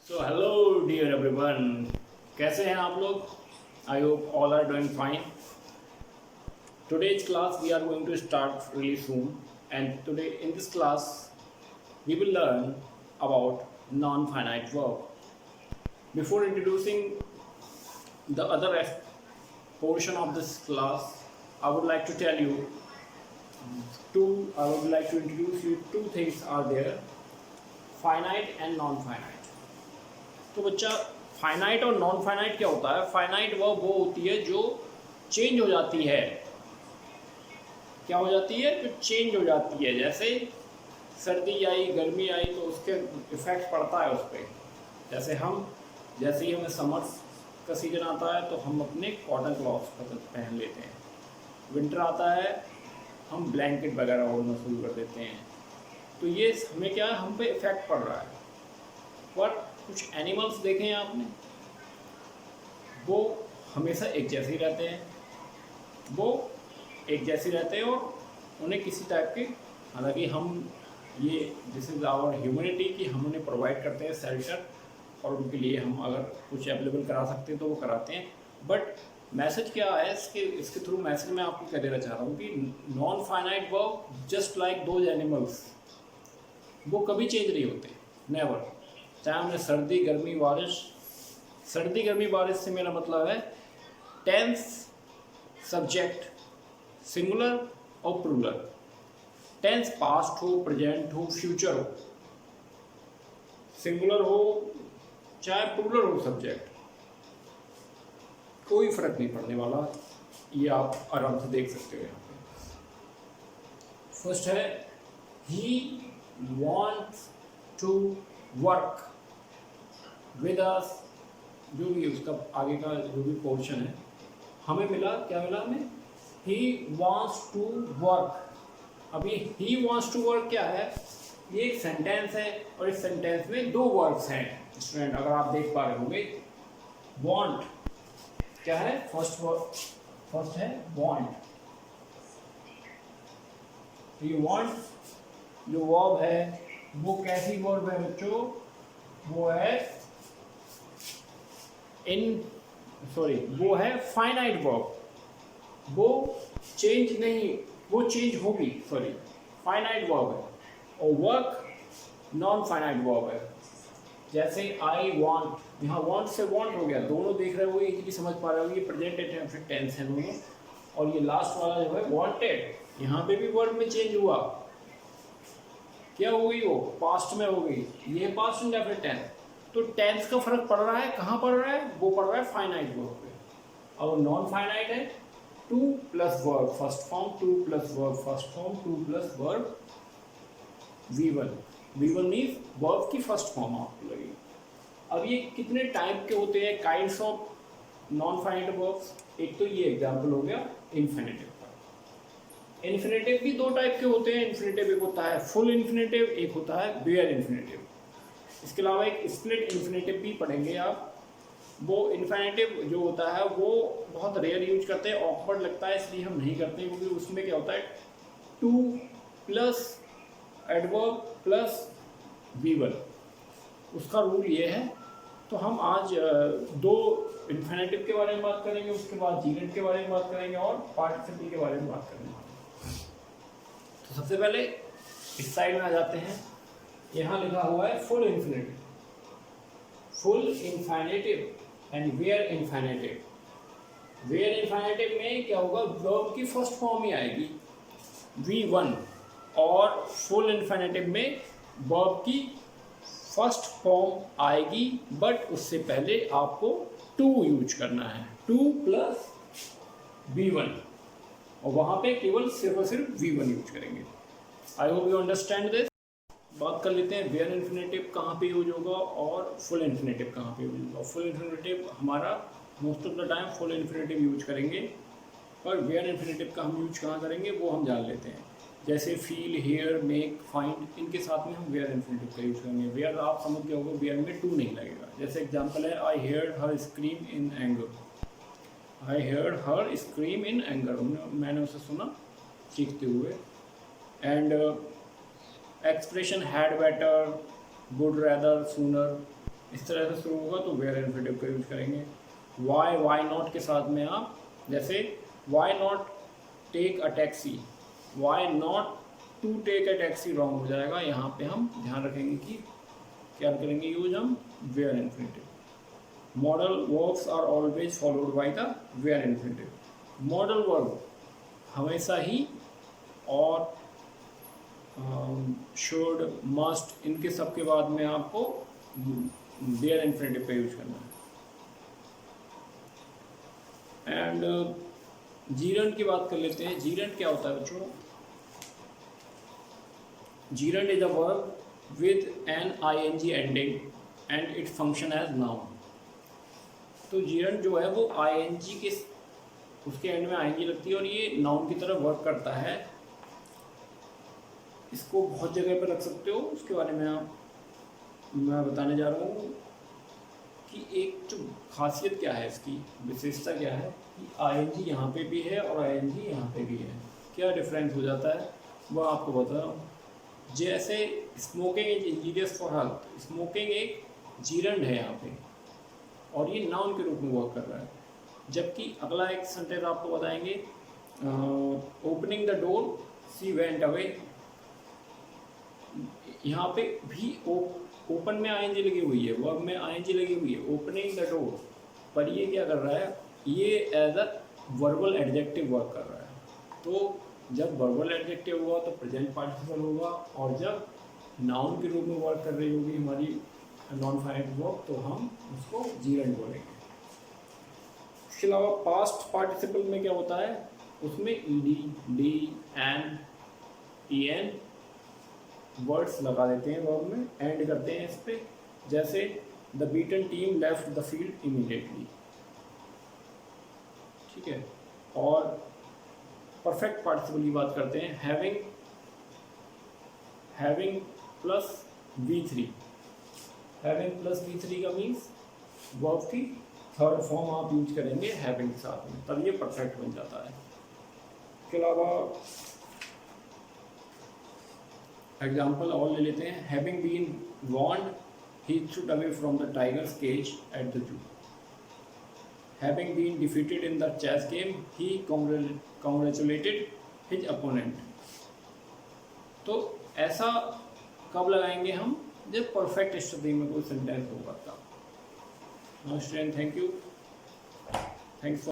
So hello dear everyone, कैसे हैं आप लोग? I hope all are doing fine. Today's class we are going to start really soon, and today in this class we will learn about non-finite verb. Before introducing the other portion of this class, I would like to tell you I would like to introduce you two things are there, finite and non-finite. तो बच्चा finite और non finite क्या होता है? Finite वो होती है जो चेंज हो जाती है। क्या हो जाती है? जो चेंज हो जाती है। जैसे सर्दी आई, गर्मी आई, तो उसके इफेक्ट पड़ता है उस पर। जैसे ही हमें समर्स का सीजन आता है तो हम अपने कॉटन क्लॉथ्स पहन लेते हैं। विंटर आता है हम ब्लैंकेट वगैरह ओढ़ना शुरू कर देते हैं। तो ये हमें क्या है, हम पे इफेक्ट पड़ रहा है। पर कुछ एनिमल्स देखे हैं आपने, वो हमेशा एक जैसे ही रहते हैं, और उन्हें किसी टाइप के, हालांकि हम ये दिस इज़ आवर ह्यूमैनिटी कि हम उन्हें प्रोवाइड करते हैं शेल्टर, और उनके लिए हम अगर कुछ अवेलेबल करा सकते हैं तो वो कराते हैं। बट मैसेज क्या है इसके थ्रू मैसेज मैं आपको क्या देना चाह रहा हूँ कि non finite verb just like those animals, वो कभी चेंज नहीं होते, नेवर। चाहे हमने सर्दी गर्मी बारिश से मेरा मतलब है टेंस सब्जेक्ट सिंगुलर और प्लूरल। टेंस पास्ट हो, प्रेजेंट हो, फ्यूचर हो, सिंगुलर हो चाहे प्लूरल हो सब्जेक्ट, कोई फर्क नहीं पड़ने वाला। ये आप आराम से देख सकते हो। यहाँ पे फर्स्ट है he wants to work with us. जो भी उसका आगे का जो भी पोर्शन है हमें मिला, क्या मिला हमें? He wants to work. अभी ही वॉन्ट्स टू वर्क क्या है? ये एक सेंटेंस है और इस सेंटेंस में दो वर्ब्स हैं स्टूडेंट, अगर आप देख पा रहे होंगे। वॉन्ट क्या है? फर्स्ट है वॉन्ट। ये वॉन्ट जो वर्ब है वो कैसी वर्ब है बच्चों? वो है फाइनाइट वर्ब। वो चेंज होगी, फाइनाइट वर्ब है। और वर्क नॉन फाइनाइट वर्ब है। जैसे आई वांट, यहाँ वांट से वांट हो गया, दोनों देख रहे हो, इजीली समझ पा रहे हो, ये प्रेजेंट टेंस है दोनों। और ये लास्ट वाला जो है वांटेड, यहाँ पे भी वर्ब में चेंज हुआ। क्या हो गई? वो पास्ट में हो गई, ये पास्ट इंडेफिनिट टेंस। तो टेंस का फर्क पड़ रहा है, कहाँ पड़ रहा है? वो पड़ रहा है फाइनाइट वर्ब पे। और नॉन फाइनाइट है two plus verb first form, two plus verb first form, two plus verb V1 means verb की फर्स्ट फॉर्म आपको लगेगी। अब ये कितने टाइप के होते हैं kinds of non finite verbs? एक तो ये एग्जाम्पल हो गया इन्फिनेटिव का। इन्फिनेटिव भी दो टाइप के होते हैं। इन्फिनेटिव एक होता है फुल इन्फिनेटिव, एक होता है वेयर इन्फिनेटिव। इसके अलावा एक स्प्लिट इन्फिनेटिव भी पढ़ेंगे आप। वो इन्फिनेटिव जो होता है वो बहुत रेयर यूज करते हैं, ऑकवर्ड लगता है इसलिए हम नहीं करते, क्योंकि उसमें क्या होता है two plus adverb plus V1, उसका रूल ये है। तो हम आज दो इन्फिनेटिव के बारे में बात करेंगे, उसके बाद जीरेंट के बारे में बात करेंगे और पार्टिसिपल के बारे में बात करेंगे। तो सबसे पहले इस साइड में आ जाते हैं। यहाँ लिखा हुआ है full infinitive, full infinitive and bare infinitive. Bare infinitive में क्या होगा? वर्ब की फर्स्ट फॉर्म ही आएगी V1, और फुल इन्फिनेटिव में वर्ब की फर्स्ट फॉर्म आएगी, बट उससे पहले आपको टू यूज करना है, टू प्लस V1, और वहाँ पे केवल सिर्फ और सिर्फ V1 यूज करेंगे। I hope you understand this. बात कर लेते हैं वेयर इन्फिनेटिव कहाँ पे यूज होगा और फुल इन्फिनेटिव कहाँ पे यूज होगा। फुल इन्फिनेटिव हमारा most of the time full infinitive use करेंगे, पर वेयर इन्फिनेटिव का हम यूज कहाँ करेंगे वो हम जान लेते हैं। जैसे फील, हेयर, मेक, फाइंड, इनके साथ में हम वेयर इन्फिनेटिव का यूज करेंगे। वेयर आप समझ गए होंगे, वेयर में टू नहीं लगेगा। जैसे एग्जाम्पल है I heard her scream in anger. I heard her scream in anger, मैंने उसे सुना चीखते हुए। And expression had better, would rather, sooner, इस तरह से शुरू होगा तो वेयर इन्फिनेटिव का यूज करेंगे। वाई नॉट के साथ में आप जैसे why not take a taxi, why not to take a taxi wrong हो जाएगा, यहाँ पे हम ध्यान रखेंगे कि क्या करेंगे यूज हम bare infinitive. Modal verbs are always followed by the bare infinitive. Modal verb हमेशा ही और शुड मस्ट इनके सब के बाद में आपको वेयर इन्फिनेटिव का यूज करना है। एंड जीरंड की बात कर लेते हैं। जीरंड क्या होता है बच्चों? Gerund is a verb with an ing ending and it function as noun. तो जीरंड जो है वो ing के उसके एंड में ing लगती है और ये नाउन की तरह वर्क करता है। इसको बहुत जगह पर रख सकते हो, उसके बारे में मैं बताने जा रहा हूँ कि एक जो खासियत क्या है, इसकी विशेषता क्या है कि ing यहाँ पे भी है और ing यहाँ पे भी है। क्या डिफरेंस हो जाता है वो आपको बता रहा हूँ। जैसे smoking is injurious for health, smoking एक जीरंड है यहाँ पे और ये नाउन के रूप में वर्क कर रहा है। जबकि अगला एक सेंटेंस आपको बताएंगे, opening the door she went away, यहाँ पे भी ओपन में ing लगी हुई है, वर्ब में ing लगी हुई है, ओपनिंग द डोर, पर ये क्या कर रहा है, ये as a verbal adjective work कर रहा है। तो जब वर्बल एडजेक्टिव हुआ तो प्रेजेंट पार्टिसिपल होगा और जब नाउन के रूप में वर्क कर रही होगी हमारी नॉन फाइनाइट वर्ब तो हम उसको जीरंड बोलेंगे। इसके अलावा पास्ट पार्टिसिपल में क्या होता है, उसमें ed, d, n, en words लगा देते हैं वर्ब में, एंड करते हैं इस पे। जैसे the beaten team left the field immediately, ठीक है। और परफेक्ट पार्टिसिपल की बात करते हैं, having plus V3, having plus V3 का मीन्स वर्ब की थर्ड फॉर्म आप यूज करेंगे हैविंग के साथ में, तब ये परफेक्ट बन जाता है। इसके अलावा एग्जाम्पल और ले लेते हैं। Having been warned he threw away from the tiger's cage at the zoo, having been defeated in the chess game he congratulated his opponent। तो ऐसा कब लगाएंगे हम, जब परफेक्ट स्थिति में कोई सेंटेंस होगा तब। Thank you, thanks for